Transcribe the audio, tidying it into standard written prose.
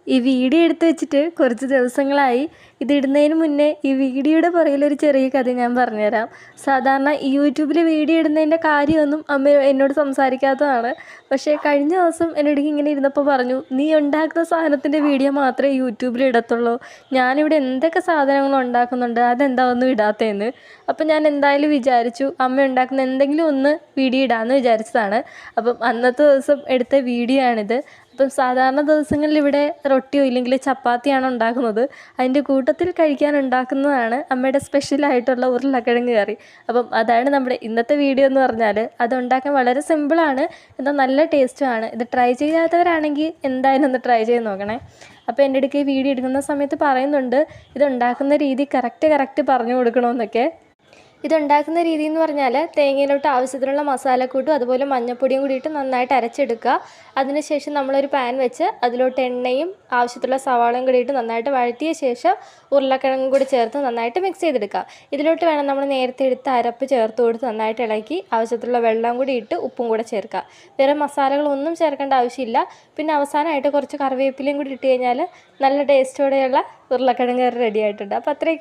ഈ വീഡിയോ എടുത്ത് വെച്ചിട്ട് കുറച്ച് ദിവസങ്ങളായി. ഇതിടുന്നതിന് മുന്നേ ഈ വീഡിയോയുടെ പുറകിലൊരു ചെറിയ കഥ ഞാൻ പറഞ്ഞുതരാം. സാധാരണ ഈ യൂട്യൂബിൽ വീഡിയോ ഇടുന്നതിൻ്റെ കാര്യമൊന്നും അമ്മ എന്നോട് സംസാരിക്കാത്തതാണ്. പക്ഷേ കഴിഞ്ഞ ദിവസം എന്നോട് ഇങ്ങനെ ഇരുന്നപ്പോൾ പറഞ്ഞു, നീ ഉണ്ടാക്കുന്ന സാധനത്തിൻ്റെ വീഡിയോ മാത്രമേ യൂട്യൂബിൽ ഇടത്തുള്ളൂ, ഞാനിവിടെ എന്തൊക്കെ സാധനങ്ങൾ ഉണ്ടാക്കുന്നുണ്ട് അതെന്താ ഒന്നും ഇടാത്തതെന്ന്. അപ്പം ഞാൻ എന്തായാലും വിചാരിച്ചു അമ്മ ഉണ്ടാക്കുന്ന എന്തെങ്കിലും ഒന്ന് വീഡിയോ ഇടാമെന്ന് വിചാരിച്ചതാണ്. അപ്പം അന്നത്തെ ദിവസം എടുത്ത വീഡിയോ ആണിത്. അപ്പം സാധാരണ ദിവസങ്ങളിൽ ഇവിടെ റൊട്ടിയോ ഇല്ലെങ്കിൽ ചപ്പാത്തിയാണ് ഉണ്ടാക്കുന്നത്. അതിൻ്റെ കൂട്ടത്തിൽ കഴിക്കാൻ ഉണ്ടാക്കുന്നതാണ് അമ്മയുടെ സ്പെഷ്യലായിട്ടുള്ള ഉരുളക്കിഴങ്ങ് കറി. അപ്പം അതാണ് നമ്മുടെ ഇന്നത്തെ വീഡിയോ എന്ന് പറഞ്ഞാൽ. അതുണ്ടാക്കാൻ വളരെ സിമ്പിളാണ്, എന്നാൽ നല്ല ടേസ്റ്റുമാണ്. ഇത് ട്രൈ ചെയ്യാത്തവരാണെങ്കിൽ എന്തായാലും ഒന്ന് ട്രൈ ചെയ്ത് നോക്കണേ. അപ്പോൾ എൻ്റെ അടുക്ക് ഈ വീഡിയോ എടുക്കുന്ന സമയത്ത് പറയുന്നുണ്ട് ഇതുണ്ടാക്കുന്ന രീതി കറക്റ്റ് പറഞ്ഞു കൊടുക്കണമെന്നൊക്കെ. ഇതുണ്ടാക്കുന്ന രീതി എന്ന് പറഞ്ഞാൽ തേങ്ങയിലോട്ട് ആവശ്യത്തിനുള്ള മസാലക്കൂട്ടും അതുപോലെ മഞ്ഞൾപ്പൊടിയും കൂടിയിട്ട് നന്നായിട്ട് അരച്ചെടുക്കുക. അതിനുശേഷം നമ്മളൊരു പാൻ വെച്ച് അതിലോട്ട് എണ്ണയും ആവശ്യത്തിലുള്ള സവാളയും കൂടിയിട്ട് നന്നായിട്ട് വഴറ്റിയ ശേഷം ഉരുളക്കിഴങ്ങും കൂടി ചേർത്ത് നന്നായിട്ട് മിക്സ് ചെയ്തെടുക്കുക. ഇതിലോട്ട് വേണം നമ്മൾ നേരത്തെ എടുത്ത് അരപ്പ് ചേർത്ത് കൊടുത്ത് നന്നായിട്ട് ഇളക്കി ആവശ്യത്തിലുള്ള വെള്ളം കൂടി ഇട്ട് ഉപ്പും കൂടെ ചേർക്കുക. വേറെ മസാലകളൊന്നും ചേർക്കേണ്ട ആവശ്യമില്ല. പിന്നെ അവസാനമായിട്ട് കുറച്ച് കറിവേപ്പിലയും കൂടി ഇട്ട് കഴിഞ്ഞാൽ നല്ല ടേസ്റ്റോടെയുള്ള ഉരുളക്കിഴങ്ങ് കറി റെഡി ആയിട്ടുണ്ട്. അപ്പോൾ അത്രയൊക്കെ